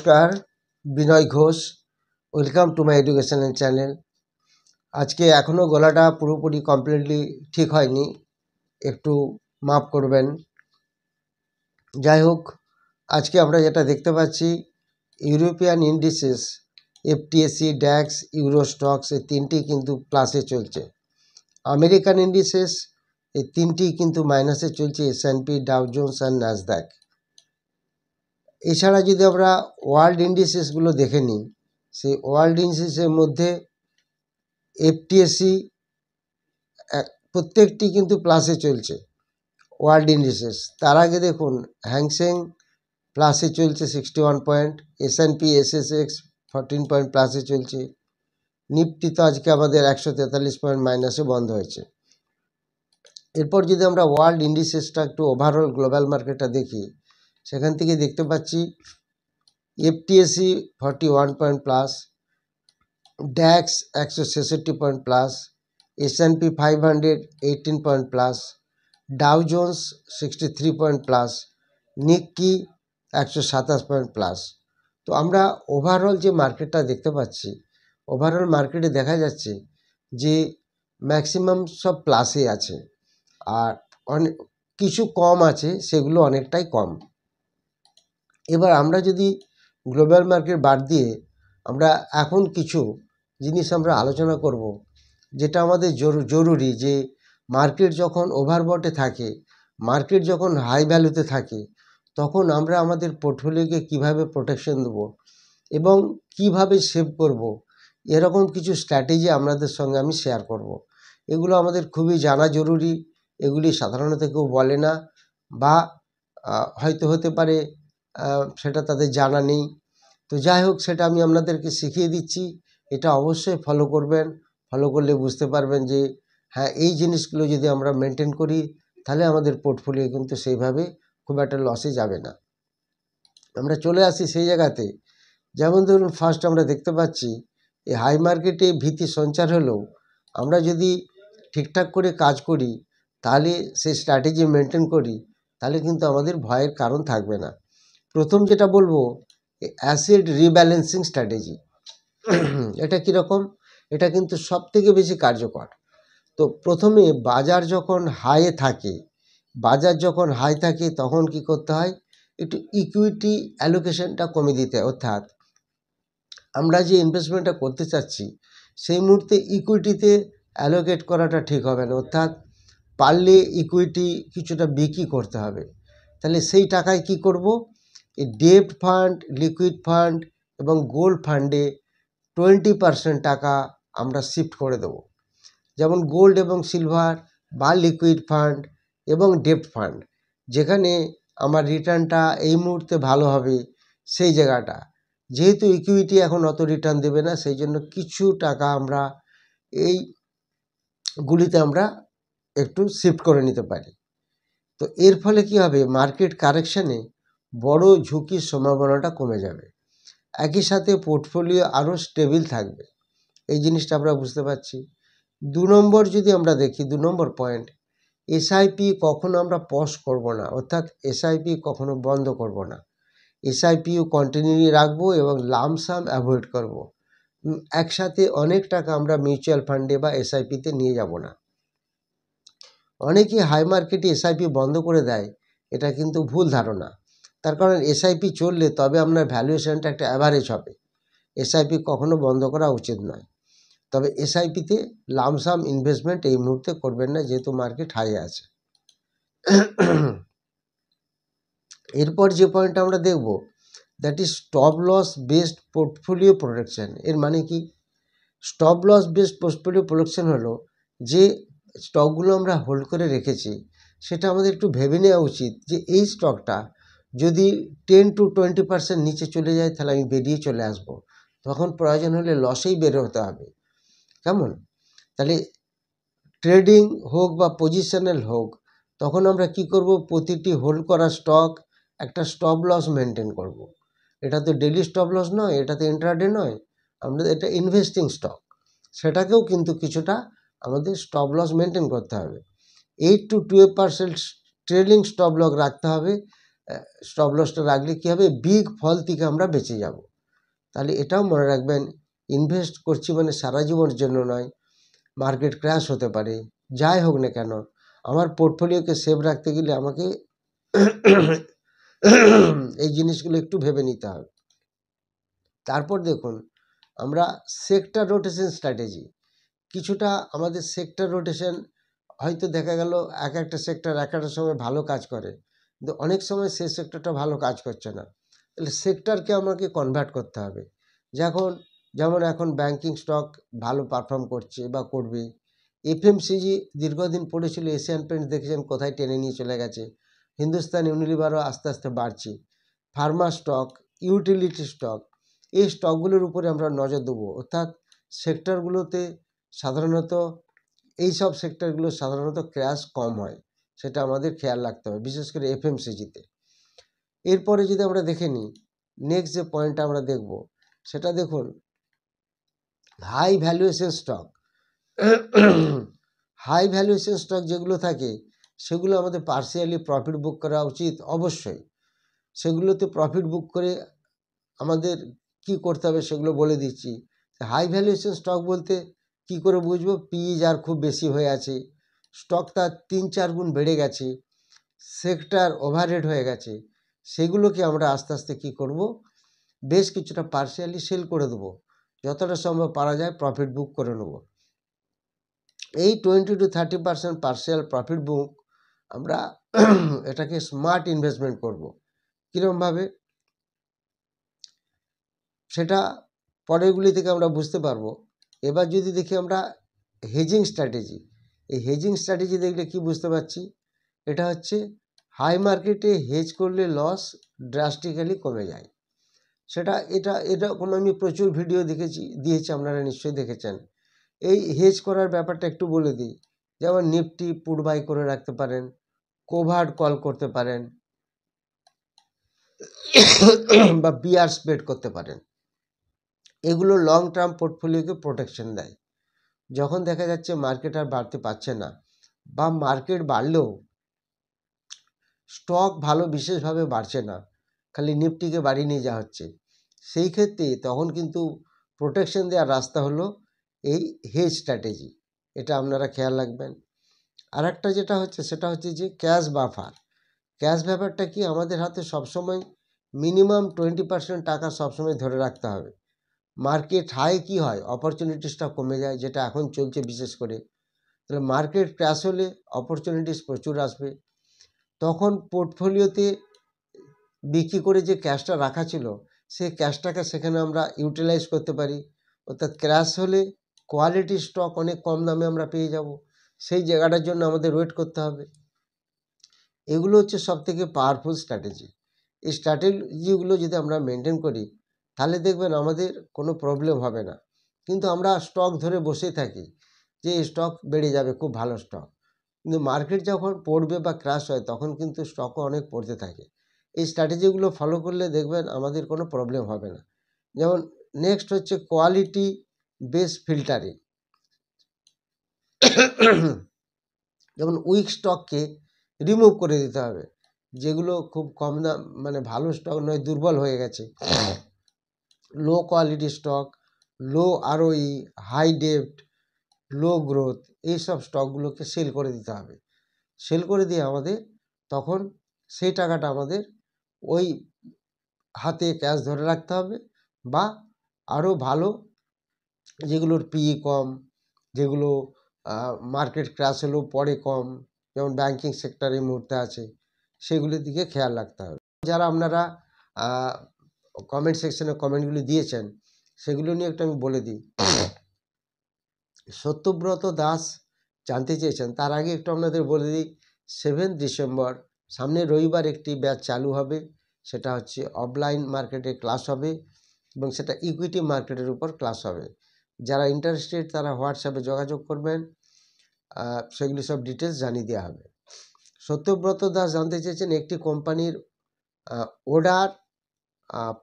নমস্কার, Binoy Ghosh. Welcome to my educational channel. আজকে এখনও গলাটা পুরোপুরি কমপ্লিটলি ঠিক হয়নি, একটু মাফ করবেন। যাই হোক, আজকে আমরা যেটা দেখতে পাচ্ছি, European indices FTSE, DAX, Euro Stoxx এই তিনটি কিন্তু প্লাসে চলছে। আমেরিকান ইন্ডিসেস এই তিনটি কিন্তু মাইনাসে চলছে, S&P, ডাউ জোন্স আর ন্যাসড্যাক। এছাড়া যদি আমরা ওয়ার্ল্ড ইন্ডিসেসগুলো দেখে নিই, সেই ওয়ার্ল্ড ইন্ডিসেসের মধ্যে এফটিএসি প্রত্যেকটি কিন্তু প্লাসে চলছে ওয়ার্ল্ড ইন্ডিসেস। তার আগে দেখুন, হ্যাংসেং প্লাসে চলছে 61 পয়েন্ট, S&P SSX 14 পয়েন্ট প্লাসে চলছে। নিফটি তো আজকে আমাদের 143 পয়েন্ট মাইনাসে বন্ধ হয়েছে। এরপর যদি আমরা ওয়ার্ল্ড ইন্ডিসেসটা একটু ওভারঅল গ্লোবাল মার্কেটটা দেখি, সেখান থেকে দেখতে পাচ্ছি FTSE 41 point plus, DAX 166 point plus, S&P 500 18 point plus, Dow Jones 63 point plus, Nikkei 127 point plus. তো আমরা ওভারঅল যে মার্কেটটা দেখতে পাচ্ছি, ওভারঅল মার্কেটে দেখা যাচ্ছে যে ম্যাক্সিমাম সব প্লাসে আছে, আর অনেক কিছু কম আছে, সেগুলো অনেকটাই কম। এবার আমরা যদি গ্লোবাল মার্কেট বাদ দিয়ে আমরা এখন কিছু জিনিস আমরা আলোচনা করব, যেটা আমাদের জরুরি, যে মার্কেট যখন ওভারবটে থাকে, মার্কেট যখন হাই ভ্যালুতে থাকে, তখন আমরা আমাদের পোর্টফোলিওকে কিভাবে প্রোটেকশন দেব এবং কিভাবে সেভ করব, এরকম কিছু স্ট্র্যাটেজি আপনাদের সঙ্গে আমি শেয়ার করব। এগুলো আমাদের খুবই জানা জরুরি। এগুলি সাধারণত কেউ বলে না, বা হয়তো হতে পারে সেটা তাদের জানা নেই। তো যাই হোক, সেটা আমি আপনাদেরকে শিখিয়ে দিচ্ছি। এটা অবশ্যই ফলো করবেন। ফলো করলে বুঝতে পারবেন যে হ্যাঁ, এই জিনিসগুলো যদি আমরা মেনটেন করি, তাহলে আমাদের পোর্টফোলিও কিন্তু সেইভাবে খুব একটা লসে যাবে না। আমরা চলে আসি সেই জায়গাতে, যেমন ধরুন, ফার্স্ট আমরা দেখতে পাচ্ছি এই হাই মার্কেটে ভীতি সঞ্চার হলেও আমরা যদি ঠিকঠাক করে কাজ করি, তাহলে সেই স্ট্র্যাটেজি মেনটেন করি, তাহলে কিন্তু আমাদের ভয়ের কারণ থাকবে না। প্রথম যেটা বলবো, অ্যাসেট রিব্যালেন্সিং স্ট্র্যাটেজি। এটা কীরকম? এটা কিন্তু সব থেকে বেশি কার্যকর। তো প্রথমে বাজার যখন হাই থাকে, তখন কি করতে হয়, একটু ইকুইটি অ্যালোকেশনটা কমে দিতে হয়। অর্থাৎ আমরা যে ইনভেস্টমেন্টটা করতে চাচ্ছি, সেই মুহূর্তে ইকুইটিতে অ্যালোকেট করাটা ঠিক হবে না। অর্থাৎ পারলে ইকুইটি কিছুটা বিক্রি করতে হবে। তাহলে সেই টাকায় কি করব, এই ডেট ফান্ড, লিকুইড ফান্ড এবং গোল্ড ফান্ডে 20% টাকা আমরা শিফট করে দেব। যেমন গোল্ড এবং সিলভার, বা লিকুইড ফান্ড এবং ডেট ফান্ড, যেখানে আমার রিটার্নটা এই মুহূর্তে ভালো হবে, সেই জায়গাটা। যেহেতু ইকুইটি এখন অত রিটার্ন দেবে না, সেই জন্য কিছু টাকা আমরা এইগুলিতে আমরা একটু শিফট করে নিতে পারি। তো এর ফলে কি হবে, মার্কেট কারেকশানে বড় ঝুঁকির সম্ভাবনাটা কমে যাবে। একই সাথে পোর্টফোলিও আরও স্টেবিল থাকবে। এই জিনিসটা আমরা বুঝতে পারছি। 2 নম্বর যদি আমরা দেখি, 2 নম্বর পয়েন্ট, এসআইপি কখনো আমরা পজ করব না, অর্থাৎ এসআইপি কখনো বন্ধ করব না। এসআইপিও কন্টিনিউ রাখবো এবং লামসাম অ্যাভয়েড করব। একসাথে অনেক টাকা আমরা মিউচুয়াল ফান্ডে বা এসআইপিতে নিয়ে যাব না। অনেকে হাই মার্কেটে এসআইপি বন্ধ করে দেয়, এটা কিন্তু ভুল ধারণা। তার কারণ এসআইপি চললে তবে আপনার ভ্যালুয়েশনটা একটা অ্যাভারেজ হবে। এসআইপি কখনো বন্ধ করা উচিত নয়। তবে এসআইপিতে লামসাম ইনভেস্টমেন্ট এই মুহূর্তে করবেন না, যেহেতু মার্কেট হাই আছে। এরপর যে পয়েন্ট আমরা দেখব, that is stop loss based portfolio protection. এর মানে কি? Stop loss based portfolio protection হলো, যে স্টকগুলো আমরা হোল্ড করে রেখেছি, সেটা আমাদের একটু ভেবে নেওয়া উচিত যে এই স্টকটা যদি 10 to 20% নিচে চলে যায়, তাহলে আমি বেরিয়ে চলে আসব। তখন প্রয়োজন হলে লসেই বের হতে হবে। কেমন? তাহলে ট্রেডিং হোক বা পজিশনাল হোক, তখন আমরা কি করব, প্রতিটি হোল্ড করা স্টক একটা স্টপ লস মেনটেন করব। এটা তো ডেলি স্টপ লস নয়, এটা তো ইন্ট্রাডে নয়, আমরা এটা ইনভেস্টিং স্টক, সেটাকেও কিন্তু কিছুটা আমাদের স্টপ লস মেনটেন করতে হবে। 8 to 12% ট্রেলিং স্টপ লস রাখতে হবে, স্টপ লসটা রাখলে কী হবে, বিগ ফল থেকে আমরা বেঁচে যাব। তাহলে এটাও মনে রাখবেন, ইনভেস্ট করছি মানে সারা জীবনের জন্য নয়, মার্কেট ক্র্যাশ হতে পারে, যাই হোক না কেন আমার পোর্টফোলিওকে সেভ রাখতে গেলে আমাকে এই জিনিসগুলো একটু ভেবে নিতে হবে। তারপর দেখুন, আমরা সেক্টর রোটেশন স্ট্র্যাটেজি, কিছুটা আমাদের সেক্টর রোটেশন হয়তো দেখা গেল এক একটা সেক্টর এক একটা সময় ভালো কাজ করে, কিন্তু অনেক সময় সেই সেক্টরটা ভালো কাজ করছে না, তাহলে সেক্টরকে আমাকে কনভার্ট করতে হবে। যেমন এখন ব্যাংকিং স্টক ভালো পারফর্ম করছে বা করবে, এফএমসিজি দীর্ঘদিন পড়েছিল, এশিয়ান পেন্টস দেখেছেন কোথায় টেনে নিয়ে চলে গেছে, হিন্দুস্তান ইউনিলিভারও আস্তে আস্তে বাড়ছে, ফার্মা স্টক, ইউটিলিটি স্টক, এই স্টকগুলোর উপরে আমরা নজর দেবো। অর্থাৎ সেক্টরগুলোতে সাধারণত এইসব সেক্টরগুলো সাধারণত ক্র্যাশ কম হয়, সেটা আমাদের খেয়াল রাখতে হবে, বিশেষ করে এফএমসিজিতে। এরপরে যদি আমরা দেখে নিই, নেক্সট যে পয়েন্টটা আমরা দেখব সেটা দেখুন, high valuation stock. High valuation stock যেগুলো থাকে সেগুলো আমাদের পার্সিয়ালি প্রফিট বুক করা উচিত অবশ্যই। সেগুলোতে প্রফিট বুক করে আমাদের কি করতে হবে সেগুলো বলে দিচ্ছি। হাই ভ্যালুয়েশন স্টক বলতে কি করে বুঝবো, পিই যার খুব বেশি হয়ে আছে, স্টক তার 3-4 গুণ বেড়ে গেছে, সেক্টর ওভাররেট হয়ে গেছে, সেগুলোকে আমরা আস্তে আস্তে কি করব, বেশ কিছুটা পার্সিয়ালি সেল করে দেবো, যতটা সম্ভব পারা যায় প্রফিট বুক করে নেব। এই 20-30% পার্সিয়াল প্রফিট বুক আমরা এটাকে স্মার্ট ইনভেস্টমেন্ট করব। কীরকমভাবে সেটা পরেরগুলি থেকে আমরা বুঝতে পারবো। এবার যদি দেখি আমরা হেজিং স্ট্র্যাটেজি, এই হেজিং স্ট্র্যাটেজি দেখলে কি বুঝতে পারছি, এটা হচ্ছে হাই মার্কেটে হেজ করলে লস ড্রাস্টিক্যালি কমে যায়। এরকম আমি প্রচুর ভিডিও দিয়েছি, আপনারা নিশ্চয়ই দেখেছেন। এই হেজ করার ব্যাপারটা একটু বলে দিই। যেমন নিফটি পুট বাই করে রাখতে পারেন, কোভার্ট কল করতে পারেন, বা বিয়ার স্প্রেড করতে পারেন। এগুলো লং টার্ম পোর্টফোলিওকে প্রোটেকশন দেয়। যখন দেখা যাচ্ছে মার্কেট আর বাড়তে পারছে না, বা মার্কেট বাড়লেও স্টক ভালো বিশেষভাবে বাড়ছে না, খালি নিফটিকে বাড়িয়ে নিয়ে যাওয়া হচ্ছে, সেই ক্ষেত্রে তখন কিন্তু প্রোটেকশন দেওয়ার রাস্তা হলো এই হেজ স্ট্র্যাটেজি। এটা আপনারা খেয়াল রাখবেন। আর একটা যেটা হচ্ছে সেটা হচ্ছে যে ক্যাশ বাফার। ক্যাশ ব্যাপারটা কি, আমাদের হাতে সবসময় মিনিমাম 20% টাকা সবসময় ধরে রাখতে হবে। মার্কেট হাই কি হয়, অপরচুনিটিসটা কমে যায়, যেটা এখন চলছে বিশেষ করে। তাহলে মার্কেট ক্র্যাশ হলে অপরচুনিটিস প্রচুর আসবে, তখন পোর্টফোলিওতে বিক্রি করে যে ক্যাশটা রাখা ছিল সেই ক্যাশটাকে সেখানে আমরা ইউটিলাইজ করতে পারি। অর্থাৎ ক্র্যাশ হলে কোয়ালিটি স্টক অনেক কম দামে আমরা পেয়ে যাব, সেই জায়গাটার জন্য আমাদের ওয়েট করতে হবে। এগুলো হচ্ছে সবথেকে পাওয়ারফুল স্ট্র্যাটেজি। এই স্ট্র্যাটেজিগুলো যদি আমরা মেনটেন করি তাহলে দেখবেন আমাদের কোনো প্রবলেম হবে না। কিন্তু আমরা স্টক ধরে বসে থাকি যে এই স্টক বেড়ে যাবে, খুব ভালো স্টক, কিন্তু মার্কেট যখন পড়বে বা ক্র্যাশ হয় তখন কিন্তু স্টকও অনেক পড়তে থাকে। এই স্ট্র্যাটেজিগুলো ফলো করলে দেখবেন আমাদের কোনো প্রবলেম হবে না। যেমন নেক্সট হচ্ছে কোয়ালিটি বেস ফিল্টারিং। যেমন উইক স্টককে রিমুভ করে দিতে হবে, যেগুলো খুব কম দাম মানে ভালো স্টক নয়, দুর্বল হয়ে গেছে, লো কোয়ালিটি স্টক, লো আরওই, হাই ডেপ্ট, লো গ্রোথ, এইসব স্টকগুলোকে সেল করে দিতে হবে। সেল করে দিয়ে আমাদের তখন সেই টাকাটা আমাদের ওই হাতে ক্যাশ ধরে রাখতে হবে, বা আরও ভালো যেগুলোর পিই কম, যেগুলো মার্কেট ক্র্যাশ হলেও পরে কম, যেমন ব্যাংকিং সেক্টর এই মুহূর্তে আছে, সেগুলির দিকে খেয়াল রাখতে হবে। যারা আপনারা কমেন্ট সেকশনে কমেন্টগুলি দিয়েছেন সেগুলো নিয়ে একটু আমি বলে দিই। সত্যব্রত দাস জানতে চেয়েছেন, তার আগে একটু আপনাদের বলে দিই, 7 ডিসেম্বর সামনে রবিবার একটি ব্যাচ চালু হবে, সেটা হচ্ছে অফলাইন মার্কেটে ক্লাস হবে এবং সেটা ইকুইটি মার্কেটের উপর ক্লাস হবে। যারা ইন্টারেস্টেড তারা হোয়াটসঅ্যাপে যোগাযোগ করবেন, সেগুলি সব ডিটেলস জানিয়ে দেওয়া হবে। সত্যব্রত দাস জানতে চেয়েছেন একটি কোম্পানির অর্ডার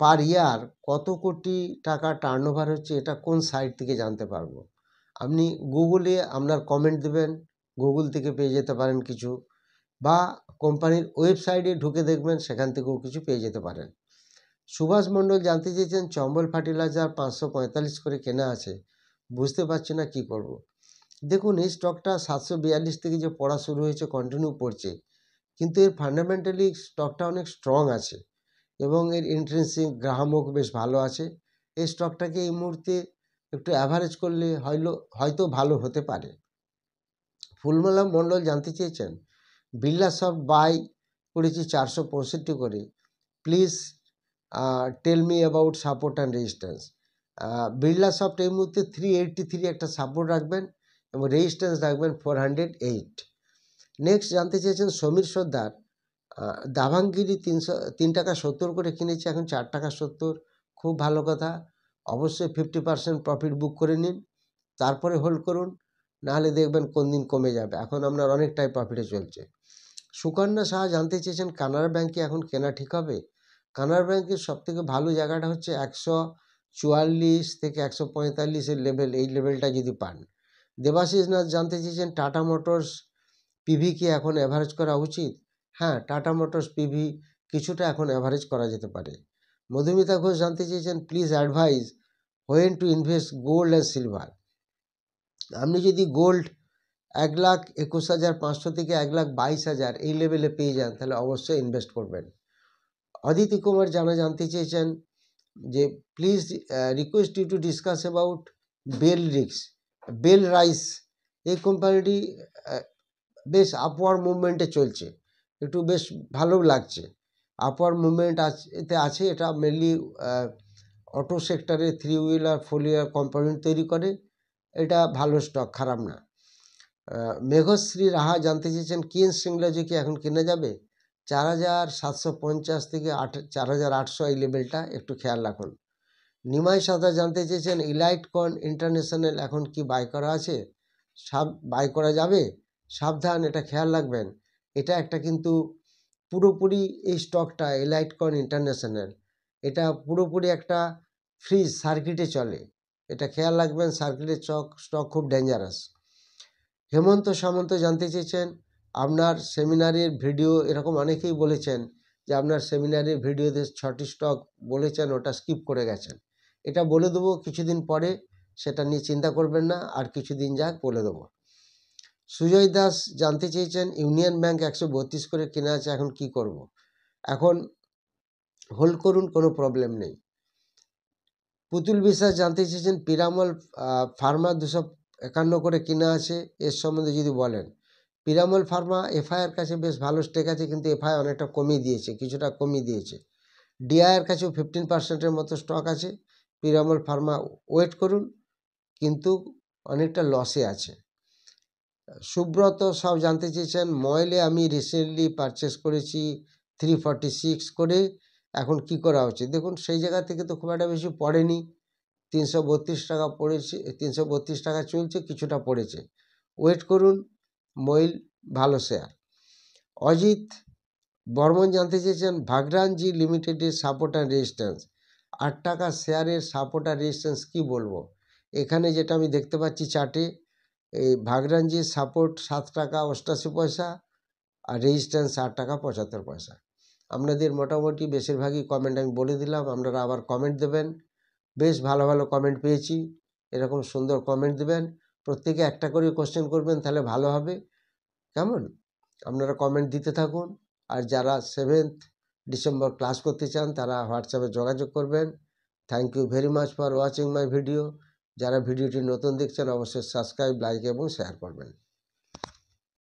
পার ইয়ার কত কোটি টাকা টার্নওভার হচ্ছে, এটা কোন সাইট থেকে জানতে পারবো। আপনি গুগলে আপনার কমেন্ট দেবেন, গুগল থেকে পেয়ে যেতে পারেন কিছু, বা কোম্পানির ওয়েবসাইটে ঢুকে দেখবেন, সেখান থেকেও কিছু পেয়ে যেতে পারেন। সুভাষ মণ্ডল জানতে চেয়েছেন চম্বল ফার্টিলাইজার 545 করে কেনা আছে, বুঝতে পারছি না কি করব। দেখুন, এই স্টকটা 742 থেকে যে পড়া শুরু হয়েছে কন্টিনিউ পড়ছে, কিন্তু এর ফান্ডামেন্টালি স্টকটা অনেক স্ট্রং আছে এবং এর ইন্ট্রিনসিক গ্রাহক বেশ ভালো আছে। এই স্টকটাকে এই মুহূর্তে একটু অ্যাভারেজ করলে হয়তো ভালো হতে পারে। ফুলমালা মণ্ডল জানতে চেয়েছেন বিড়লা সফট বাই করেছি 465 করে, please tell me about support and resistance. Birla soft এই মুহূর্তে 383 একটা সাপোর্ট রাখবেন এবং রেজিস্ট্যান্স রাখবেন 408। নেক্সট জানতে চেয়েছেন সমীর সর্দার দাভাঙ্গিরি 3 টাকা 70 করে কিনেছে, এখন 4 টাকা 70, খুব ভালো কথা। অবশ্যই 50% প্রফিট বুক করে নিন, তারপরে হোল্ড করুন, নাহলে দেখবেন কোন দিন কমে যাবে। এখন আপনার অনেকটাই প্রফিটে চলছে। সুকন্যা সাহা জানতে চেয়েছেন কানাড়া ব্যাংকে এখন কেনা ঠিক হবে। কানাড়া ব্যাংকের সবথেকে ভালো জায়গাটা হচ্ছে 144 থেকে 145-এর লেভেল, এই লেভেলটা যদি পান। দেবাশিস নাথ জানতে চেয়েছেন টাটা মোটরস পিভি কি এখন অ্যাভারেজ করা উচিত। হ্যাঁ, টাটা মোটরস পিভি কিছুটা এখন অ্যাভারেজ করা যেতে পারে। মধুমিতা ঘোষ জানতে চেয়েছেন please advice when to invest gold and silver. আপনি যদি গোল্ড 1,21,500 থেকে 1,22,000 এই লেভেলে পেয়ে যান, তাহলে অবশ্যই ইনভেস্ট করবেন। অদিতি কুমার জানতে চেয়েছেন যে please request you to discuss about Bel Rise. এই কোম্পানিটি বেশ আপওয়ার্ড মুভমেন্টে চলছে, একটু বেশ ভালো লাগছে। আপওয়ার্ড মুভমেন্ট এতে আছে। এটা মেনলি অটো সেক্টরে 3 হুইলার 4 হুইলার কম্পোনেন্ট তৈরি করে। এটা ভালো স্টক, খারাপ না। মেঘশ্রী রাহা জানতে চেয়েছেন কিয়েন সিংলাজি কি এখন কেনা যাবে। 4,750 থেকে 4,800 এই লেভেলটা একটু খেয়াল রাখুন। নিমাই সাদা জানতে চেয়েছেন ইলাইট কন ইন্টারন্যাশনাল এখন কি বাই করা আছে, বাই করা যাবে। সাবধান, এটা খেয়াল রাখবেন। এটা একটা কিন্তু পুরোপুরি এই স্টকটা ইলাইট কন ইন্টারন্যাশনাল, এটা পুরোপুরি একটা ফ্রিজ সার্কিটে চলে, এটা খেয়াল রাখবেন। সার্কিটের স্টক খুব ডেঞ্জারাস। হেমন্ত সামন্ত জানতে চেয়েছেন আপনার সেমিনারের ভিডিও, এরকম অনেকেই বলেছেন যে আপনার সেমিনারের ভিডিওতে 6টি স্টক বলেছেন, ওটা স্কিপ করে গেছেন। এটা বলে দেবো কিছুদিন পরে, সেটা নিয়ে চিন্তা করবেন না, আর কিছুদিন যাক বলে দেবো। সুজয় দাস জানতে চেয়েছেন ইউনিয়ন ব্যাংক 132 করে কেনা আছে, এখন কি করব। এখন হোল্ড করুন, কোনো প্রবলেম নেই। পুতুল বিশ্বাস জানতে চেয়েছেন পিরামল ফার্মা 251 করে কেনা আছে, এর সম্বন্ধে যদি বলেন। পিরামল ফার্মা এফআইআর কাছে বেশ ভালো স্টেক আছে, কিন্তু এফআই অনেকটা কমিয়ে দিয়েছে, কিছুটা কমিয়ে দিয়েছে। ডিআইয়ের কাছেও 15%-এর মতো স্টক আছে। পিরামল ফার্মা ওয়েট করুন, কিন্তু অনেকটা লসে আছে। সুব্রত সব জানতে চেয়েছেন ময়েলে আমি রিসেন্টলি পারচেস করেছি 346 করে, এখন কি করা উচিত। দেখুন, সেই জায়গা থেকে তো খুব একটা বেশি পড়েনি, 332 টাকা পড়েছে, 332 টাকা চলছে, কিছুটা পড়েছে, ওয়েট করুন। ময়েল ভালো শেয়ার। অজিত বর্মন জানতে চেয়েছেন ভাগরানজি লিমিটেডের সাপোর্ট অ্যান্ড রেজিস্ট্যান্স। 8 টাকা শেয়ারের সাপোর্ট আর রেজিস্ট্যান্স কী বলবো। এখানে যেটা আমি দেখতে পাচ্ছি চার্টে, এই ভাগরানজির সাপোর্ট 7 টাকা 88 পয়সা আর রেজিস্ট্যান্স 8 টাকা 75 পয়সা। আপনাদের মোটামুটি বেশিরভাগই কমেন্ট আমি বলে দিলাম, আপনারা আবার কমেন্ট দেবেন। বেশ ভালো ভালো কমেন্ট পেয়েছি, এরকম সুন্দর কমেন্ট দেবেন। প্রত্যেকে একটা করে কোশ্চেন করবেন, তাহলে ভালো হবে, কেমন। আপনারা কমেন্ট দিতে থাকুন। আর যারা 7th ডিসেম্বর ক্লাস করতে চান, তারা হোয়াটসঅ্যাপে যোগাযোগ করবেন। Thank you very much for watching my video. যারা ভিডিওটি নতুন দেখছেন, অবশ্যই সাবস্ক্রাইব, লাইক এবং শেয়ার করবেন।